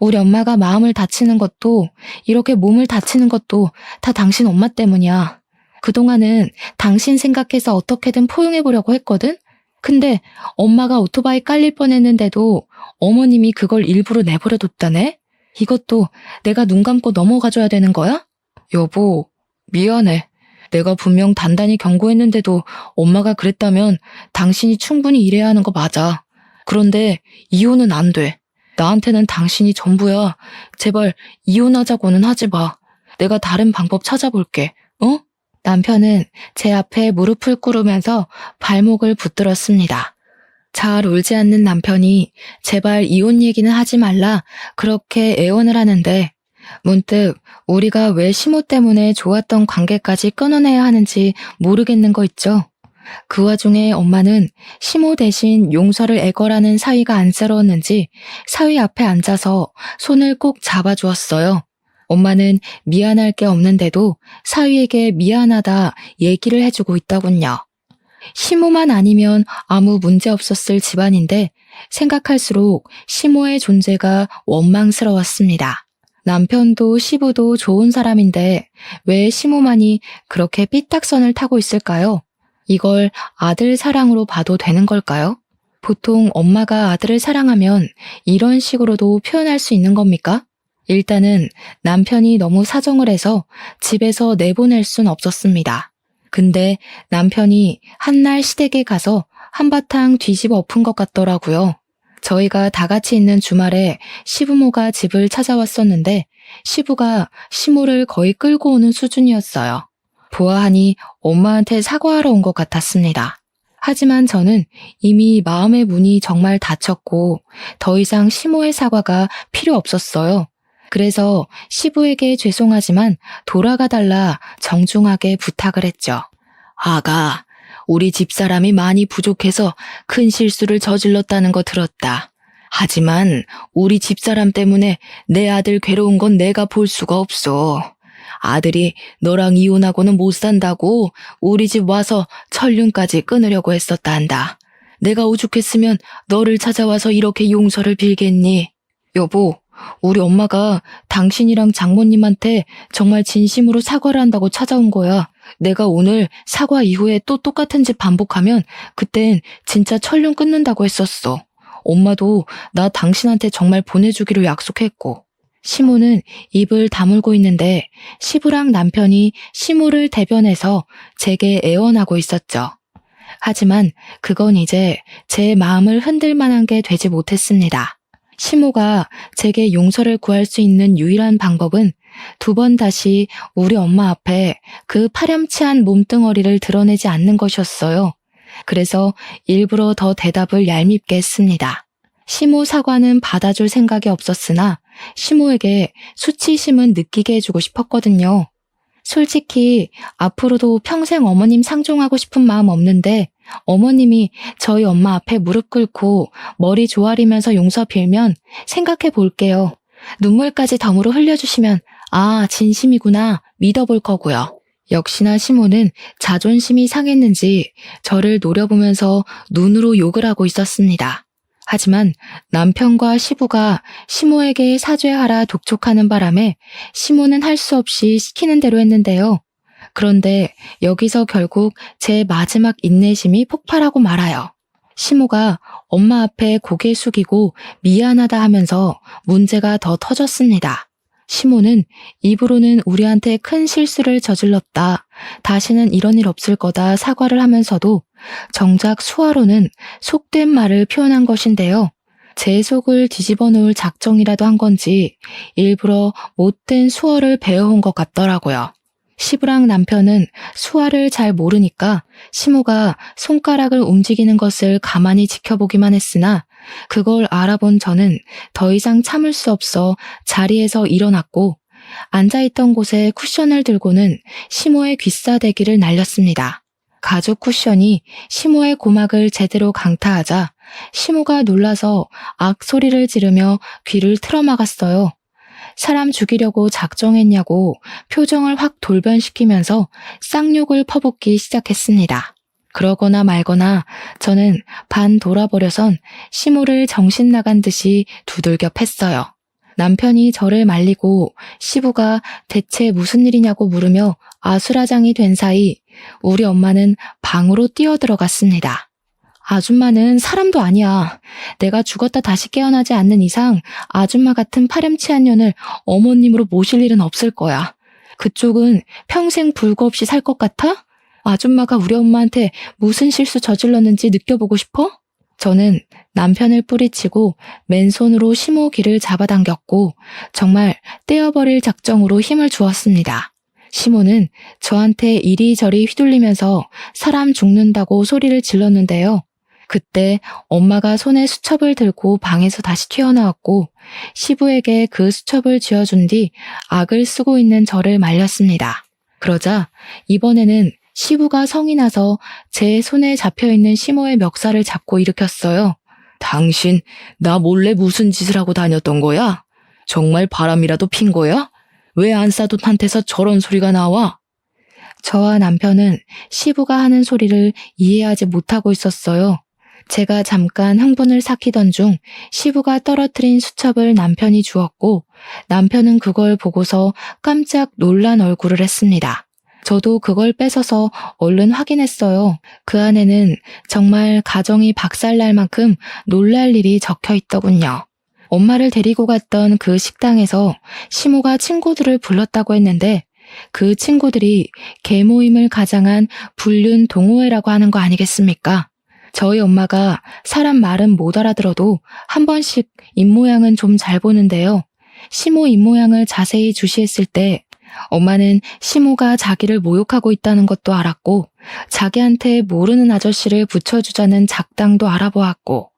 우리 엄마가 마음을 다치는 것도 이렇게 몸을 다치는 것도 다 당신 엄마 때문이야. 그동안은 당신 생각해서 어떻게든 포용해보려고 했거든? 근데 엄마가 오토바이 깔릴 뻔했는데도 어머님이 그걸 일부러 내버려뒀다네? 이것도 내가 눈 감고 넘어가줘야 되는 거야? 여보, 미안해. 내가 분명 단단히 경고했는데도 엄마가 그랬다면 당신이 충분히 이래야 하는 거 맞아. 그런데 이혼은 안 돼. 나한테는 당신이 전부야. 제발 이혼하자고는 하지 마. 내가 다른 방법 찾아볼게. 어? 남편은 제 앞에 무릎을 꿇으면서 발목을 붙들었습니다. 잘 울지 않는 남편이 제발 이혼 얘기는 하지 말라 그렇게 애원을 하는데 문득 우리가 왜 시모 때문에 좋았던 관계까지 끊어내야 하는지 모르겠는 거 있죠. 그 와중에 엄마는 시모 대신 용서를 애걸하는 사위가 안쓰러웠는지 사위 앞에 앉아서 손을 꼭 잡아주었어요. 엄마는 미안할 게 없는데도 사위에게 미안하다 얘기를 해주고 있더군요. 시모만 아니면 아무 문제 없었을 집안인데 생각할수록 시모의 존재가 원망스러웠습니다. 남편도 시부도 좋은 사람인데 왜 시모만이 그렇게 삐딱선을 타고 있을까요? 이걸 아들 사랑으로 봐도 되는 걸까요? 보통 엄마가 아들을 사랑하면 이런 식으로도 표현할 수 있는 겁니까? 일단은 남편이 너무 사정을 해서 집에서 내보낼 순 없었습니다. 근데 남편이 한날 시댁에 가서 한바탕 뒤집어 엎은 것 같더라고요. 저희가 다 같이 있는 주말에 시부모가 집을 찾아왔었는데 시부가 시모를 거의 끌고 오는 수준이었어요. 보아하니 엄마한테 사과하러 온 것 같았습니다. 하지만 저는 이미 마음의 문이 정말 닫혔고 더 이상 시모의 사과가 필요 없었어요. 그래서 시부에게 죄송하지만 돌아가달라 정중하게 부탁을 했죠. 아가, 우리 집사람이 많이 부족해서 큰 실수를 저질렀다는 거 들었다. 하지만 우리 집사람 때문에 내 아들 괴로운 건 내가 볼 수가 없어. 아들이 너랑 이혼하고는 못 산다고 우리 집 와서 천륜까지 끊으려고 했었다 한다. 내가 오죽했으면 너를 찾아와서 이렇게 용서를 빌겠니? 여보, 우리 엄마가 당신이랑 장모님한테 정말 진심으로 사과를 한다고 찾아온 거야. 내가 오늘 사과 이후에 또 똑같은 짓 반복하면 그땐 진짜 천륜 끊는다고 했었어. 엄마도 나 당신한테 정말 보내주기로 약속했고. 시모는 입을 다물고 있는데 시부랑 남편이 시모를 대변해서 제게 애원하고 있었죠. 하지만 그건 이제 제 마음을 흔들 만한 게 되지 못했습니다. 시모가 제게 용서를 구할 수 있는 유일한 방법은 두 번 다시 우리 엄마 앞에 그 파렴치한 몸뚱어리를 드러내지 않는 것이었어요. 그래서 일부러 더 대답을 얄밉게 했습니다. 시모 사과는 받아줄 생각이 없었으나 시모에게 수치심은 느끼게 해주고 싶었거든요. 솔직히 앞으로도 평생 어머님 상종하고 싶은 마음 없는데 어머님이 저희 엄마 앞에 무릎 꿇고 머리 조아리면서 용서 빌면 생각해 볼게요. 눈물까지 덤으로 흘려주시면 아, 진심이구나 믿어볼 거고요. 역시나 시모는 자존심이 상했는지 저를 노려보면서 눈으로 욕을 하고 있었습니다. 하지만 남편과 시부가 시모에게 사죄하라 독촉하는 바람에 시모는 할 수 없이 시키는 대로 했는데요. 그런데 여기서 결국 제 마지막 인내심이 폭발하고 말아요. 시모가 엄마 앞에 고개 숙이고 미안하다 하면서 문제가 더 터졌습니다. 시모는 입으로는 우리한테 큰 실수를 저질렀다. 다시는 이런 일 없을 거다 사과를 하면서도 정작 수화로는 속된 말을 표현한 것인데요. 제 속을 뒤집어 놓을 작정이라도 한 건지 일부러 못된 수어를 배워온 것 같더라고요. 시부랑 남편은 수화를 잘 모르니까 시모가 손가락을 움직이는 것을 가만히 지켜보기만 했으나 그걸 알아본 저는 더 이상 참을 수 없어 자리에서 일어났고 앉아있던 곳에 쿠션을 들고는 시모의 귀싸대기를 날렸습니다. 가죽 쿠션이 시모의 고막을 제대로 강타하자 시모가 놀라서 악 소리를 지르며 귀를 틀어막았어요. 사람 죽이려고 작정했냐고 표정을 확 돌변시키면서 쌍욕을 퍼붓기 시작했습니다. 그러거나 말거나 저는 반 돌아버려선 시모를 정신 나간 듯이 두들겨 팼어요. 남편이 저를 말리고 시부가 대체 무슨 일이냐고 물으며 아수라장이 된 사이 우리 엄마는 방으로 뛰어들어갔습니다. 아줌마는 사람도 아니야. 내가 죽었다 다시 깨어나지 않는 이상 아줌마 같은 파렴치한 년을 어머님으로 모실 일은 없을 거야. 그쪽은 평생 불구 없이 살 것 같아? 아줌마가 우리 엄마한테 무슨 실수 저질렀는지 느껴보고 싶어? 저는 남편을 뿌리치고 맨손으로 시모 귀를 잡아당겼고 정말 떼어버릴 작정으로 힘을 주었습니다. 시모는 저한테 이리저리 휘둘리면서 사람 죽는다고 소리를 질렀는데요. 그때 엄마가 손에 수첩을 들고 방에서 다시 튀어나왔고 시부에게 그 수첩을 쥐어준 뒤 악을 쓰고 있는 저를 말렸습니다. 그러자 이번에는 시부가 성이 나서 제 손에 잡혀있는 시모의 멱살을 잡고 일으켰어요. 당신 나 몰래 무슨 짓을 하고 다녔던 거야? 정말 바람이라도 핀 거야? 왜 안사돈한테서 저런 소리가 나와? 저와 남편은 시부가 하는 소리를 이해하지 못하고 있었어요. 제가 잠깐 흥분을 삭히던 중 시부가 떨어뜨린 수첩을 남편이 주었고 남편은 그걸 보고서 깜짝 놀란 얼굴을 했습니다. 저도 그걸 뺏어서 얼른 확인했어요. 그 안에는 정말 가정이 박살날 만큼 놀랄 일이 적혀 있더군요. 엄마를 데리고 갔던 그 식당에서 시모가 친구들을 불렀다고 했는데 그 친구들이 계모임을 가장한 불륜 동호회라고 하는 거 아니겠습니까? 저희 엄마가 사람 말은 못 알아들어도 한 번씩 입모양은 좀 잘 보는데요. 시모 입모양을 자세히 주시했을 때 엄마는 시모가 자기를 모욕하고 있다는 것도 알았고 자기한테 모르는 아저씨를 붙여주자는 작당도 알아보았고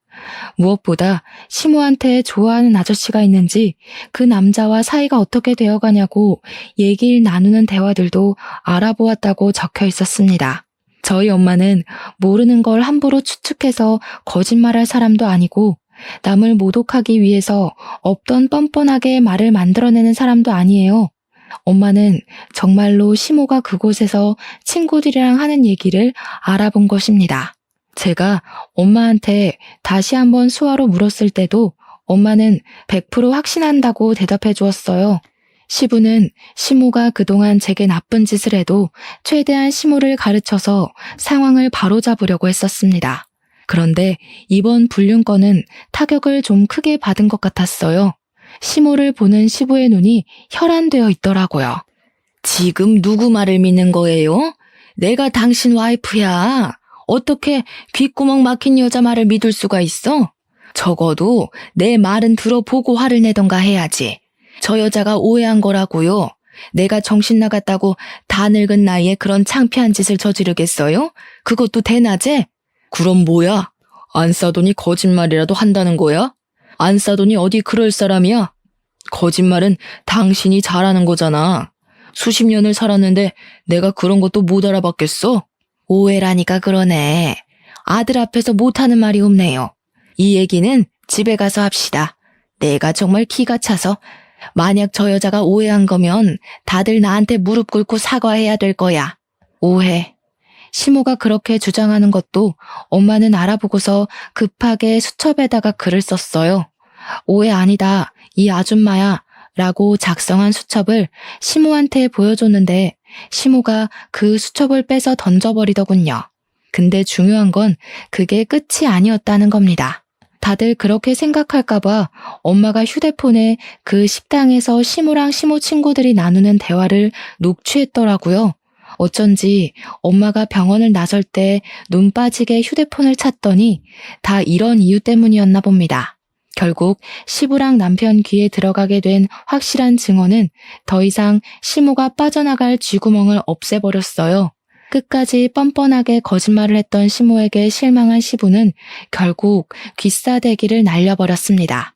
무엇보다 시모한테 좋아하는 아저씨가 있는지 그 남자와 사이가 어떻게 되어가냐고 얘기를 나누는 대화들도 알아보았다고 적혀 있었습니다. 저희 엄마는 모르는 걸 함부로 추측해서 거짓말할 사람도 아니고 남을 모독하기 위해서 없던 뻔뻔하게 말을 만들어내는 사람도 아니에요. 엄마는 정말로 시모가 그곳에서 친구들이랑 하는 얘기를 알아본 것입니다. 제가 엄마한테 다시 한번 수화로 물었을 때도 엄마는 100% 확신한다고 대답해 주었어요. 시부는 시모가 그동안 제게 나쁜 짓을 해도 최대한 시모를 가르쳐서 상황을 바로잡으려고 했었습니다. 그런데 이번 불륜건은 타격을 좀 크게 받은 것 같았어요. 시모를 보는 시부의 눈이 혈안되어 있더라고요. 지금 누구 말을 믿는 거예요? 내가 당신 와이프야. 어떻게 귓구멍 막힌 여자 말을 믿을 수가 있어? 적어도 내 말은 들어보고 화를 내던가 해야지. 저 여자가 오해한 거라고요. 내가 정신 나갔다고 다 늙은 나이에 그런 창피한 짓을 저지르겠어요? 그것도 대낮에? 그럼 뭐야? 안 싸더니 거짓말이라도 한다는 거야? 안 싸더니 어디 그럴 사람이야? 거짓말은 당신이 잘하는 거잖아. 수십 년을 살았는데 내가 그런 것도 못 알아봤겠어? 오해라니까 그러네. 아들 앞에서 못하는 말이 없네요. 이 얘기는 집에 가서 합시다. 내가 정말 기가 차서 만약 저 여자가 오해한 거면 다들 나한테 무릎 꿇고 사과해야 될 거야. 오해. 시모가 그렇게 주장하는 것도 엄마는 알아보고서 급하게 수첩에다가 글을 썼어요. 오해 아니다. 이 아줌마야. 라고 작성한 수첩을 시모한테 보여줬는데 시모가 그 수첩을 빼서 던져버리더군요. 근데 중요한 건 그게 끝이 아니었다는 겁니다. 다들 그렇게 생각할까봐 엄마가 휴대폰에 그 식당에서 시모랑 시모 친구들이 나누는 대화를 녹취했더라고요. 어쩐지 엄마가 병원을 나설 때 눈 빠지게 휴대폰을 찾더니 다 이런 이유 때문이었나 봅니다. 결국 시부랑 남편 귀에 들어가게 된 확실한 증언은 더 이상 시모가 빠져나갈 쥐구멍을 없애버렸어요. 끝까지 뻔뻔하게 거짓말을 했던 시모에게 실망한 시부는 결국 귀싸대기를 날려버렸습니다.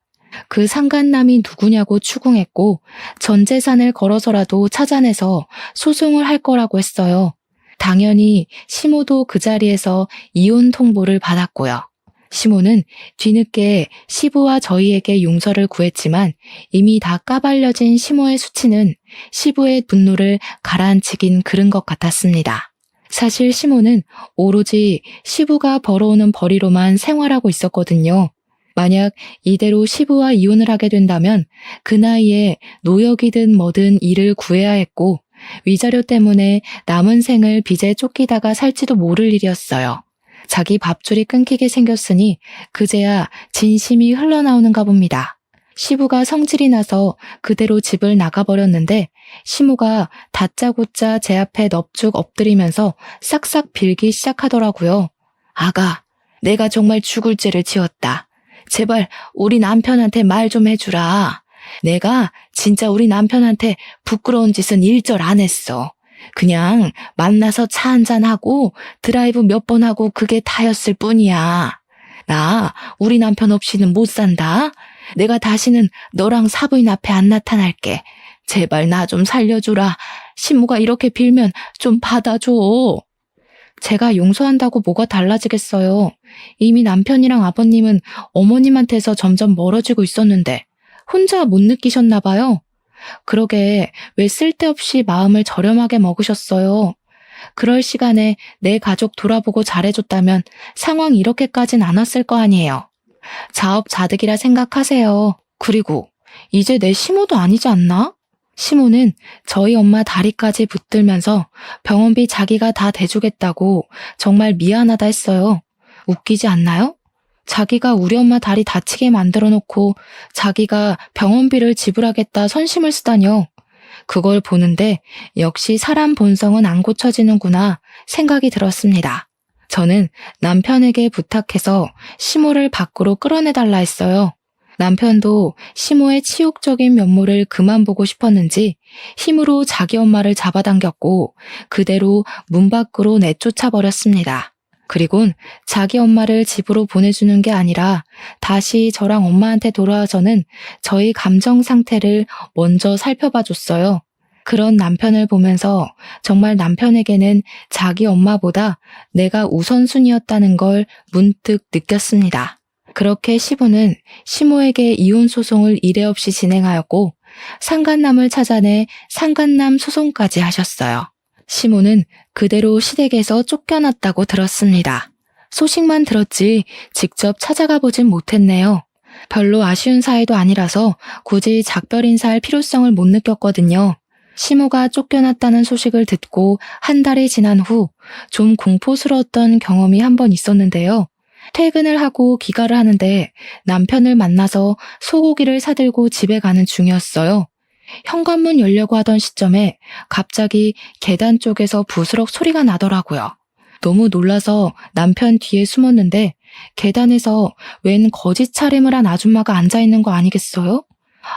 그 상간남이 누구냐고 추궁했고 전 재산을 걸어서라도 찾아내서 소송을 할 거라고 했어요. 당연히 시모도 그 자리에서 이혼 통보를 받았고요. 시모는 뒤늦게 시부와 저희에게 용서를 구했지만 이미 다 까발려진 시모의 수치는 시부의 분노를 가라앉히긴 그른 것 같았습니다. 사실 시모는 오로지 시부가 벌어오는 벌이로만 생활하고 있었거든요. 만약 이대로 시부와 이혼을 하게 된다면 그 나이에 노역이든 뭐든 일을 구해야 했고 위자료 때문에 남은 생을 빚에 쫓기다가 살지도 모를 일이었어요. 자기 밥줄이 끊기게 생겼으니 그제야 진심이 흘러나오는가 봅니다. 시부가 성질이 나서 그대로 집을 나가버렸는데 시모가 다짜고짜 제 앞에 넙죽 엎드리면서 싹싹 빌기 시작하더라고요. 아가, 내가 정말 죽을 죄를 지었다. 제발 우리 남편한테 말 좀 해주라. 내가 진짜 우리 남편한테 부끄러운 짓은 일절 안 했어. 그냥 만나서 차 한잔하고 드라이브 몇 번 하고 그게 다였을 뿐이야. 나 우리 남편 없이는 못 산다. 내가 다시는 너랑 사부인 앞에 안 나타날게. 제발 나 좀 살려주라. 시모가 이렇게 빌면 좀 받아줘. 제가 용서한다고 뭐가 달라지겠어요. 이미 남편이랑 아버님은 어머님한테서 점점 멀어지고 있었는데 혼자 못 느끼셨나 봐요. 그러게 왜 쓸데없이 마음을 저렴하게 먹으셨어요. 그럴 시간에 내 가족 돌아보고 잘해줬다면 상황 이렇게까진 안 왔을 거 아니에요. 자업자득이라 생각하세요. 그리고 이제 내 시모도 아니지 않나? 시모는 저희 엄마 다리까지 붙들면서 병원비 자기가 다 대주겠다고 정말 미안하다 했어요. 웃기지 않나요? 자기가 우리 엄마 다리 다치게 만들어 놓고 자기가 병원비를 지불하겠다 선심을 쓰다뇨. 그걸 보는데 역시 사람 본성은 안 고쳐지는구나 생각이 들었습니다. 저는 남편에게 부탁해서 시모를 밖으로 끌어내달라 했어요. 남편도 시모의 치욕적인 면모를 그만 보고 싶었는지 힘으로 자기 엄마를 잡아당겼고 그대로 문 밖으로 내쫓아 버렸습니다. 그리곤 자기 엄마를 집으로 보내주는 게 아니라 다시 저랑 엄마한테 돌아와서는 저희 감정 상태를 먼저 살펴봐 줬어요. 그런 남편을 보면서 정말 남편에게는 자기 엄마보다 내가 우선순위였다는 걸 문득 느꼈습니다. 그렇게 시부는 시모에게 이혼 소송을 이례 없이 진행하였고 상간남을 찾아내 상간남 소송까지 하셨어요. 시모는 그대로 시댁에서 쫓겨났다고 들었습니다. 소식만 들었지 직접 찾아가 보진 못했네요. 별로 아쉬운 사이도 아니라서 굳이 작별 인사할 필요성을 못 느꼈거든요. 시모가 쫓겨났다는 소식을 듣고 한 달이 지난 후 좀 공포스러웠던 경험이 한 번 있었는데요. 퇴근을 하고 귀가를 하는데 남편을 만나서 소고기를 사들고 집에 가는 중이었어요. 현관문 열려고 하던 시점에 갑자기 계단 쪽에서 부스럭 소리가 나더라고요. 너무 놀라서 남편 뒤에 숨었는데 계단에서 웬 거짓 차림을 한 아줌마가 앉아있는 거 아니겠어요?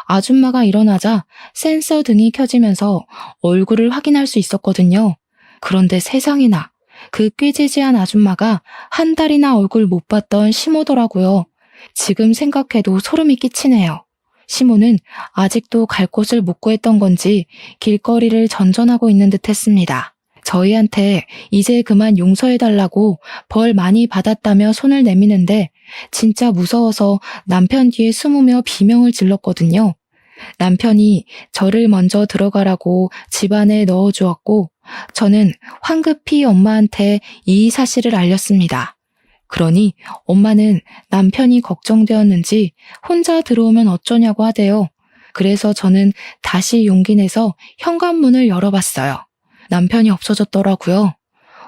아줌마가 일어나자 센서 등이 켜지면서 얼굴을 확인할 수 있었거든요. 그런데 세상에나 그 꾀지지한 아줌마가 한 달이나 얼굴 못 봤던 시모더라고요. 지금 생각해도 소름이 끼치네요. 시모는 아직도 갈 곳을 못 구했던 건지 길거리를 전전하고 있는 듯 했습니다. 저희한테 이제 그만 용서해달라고 벌 많이 받았다며 손을 내미는데 진짜 무서워서 남편 뒤에 숨으며 비명을 질렀거든요. 남편이 저를 먼저 들어가라고 집 안에 넣어주었고 저는 황급히 엄마한테 이 사실을 알렸습니다. 그러니 엄마는 남편이 걱정되었는지 혼자 들어오면 어쩌냐고 하대요. 그래서 저는 다시 용기 내서 현관문을 열어봤어요. 남편이 없어졌더라고요.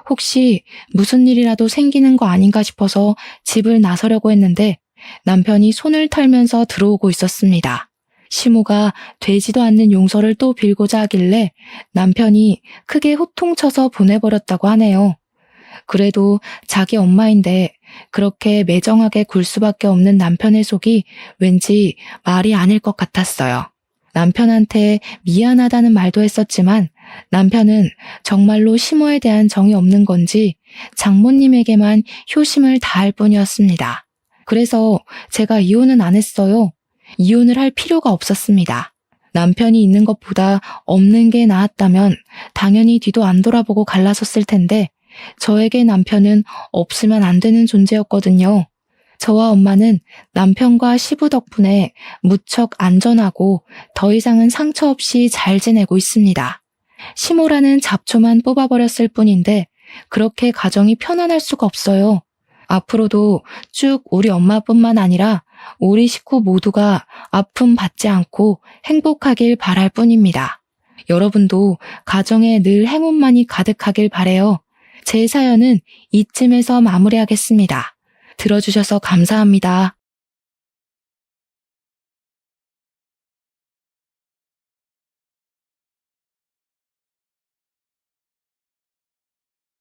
혹시 무슨 일이라도 생기는 거 아닌가 싶어서 집을 나서려고 했는데 남편이 손을 털면서 들어오고 있었습니다. 시모가 되지도 않는 용서를 또 빌고자 하길래 남편이 크게 호통쳐서 보내버렸다고 하네요. 그래도 자기 엄마인데 그렇게 매정하게 굴 수밖에 없는 남편의 속이 왠지 말이 아닐 것 같았어요. 남편한테 미안하다는 말도 했었지만 남편은 정말로 시모에 대한 정이 없는 건지 장모님에게만 효심을 다할 뿐이었습니다. 그래서 제가 이혼은 안 했어요. 이혼을 할 필요가 없었습니다. 남편이 있는 것보다 없는 게 나았다면 당연히 뒤도 안 돌아보고 갈라섰을 텐데 저에게 남편은 없으면 안 되는 존재였거든요. 저와 엄마는 남편과 시부 덕분에 무척 안전하고 더 이상은 상처 없이 잘 지내고 있습니다. 시모라는 잡초만 뽑아버렸을 뿐인데 그렇게 가정이 편안할 수가 없어요. 앞으로도 쭉 우리 엄마뿐만 아니라 우리 식구 모두가 아픔 받지 않고 행복하길 바랄 뿐입니다. 여러분도 가정에 늘 행운만이 가득하길 바래요. 제 사연은 이쯤에서 마무리하겠습니다. 들어주셔서 감사합니다.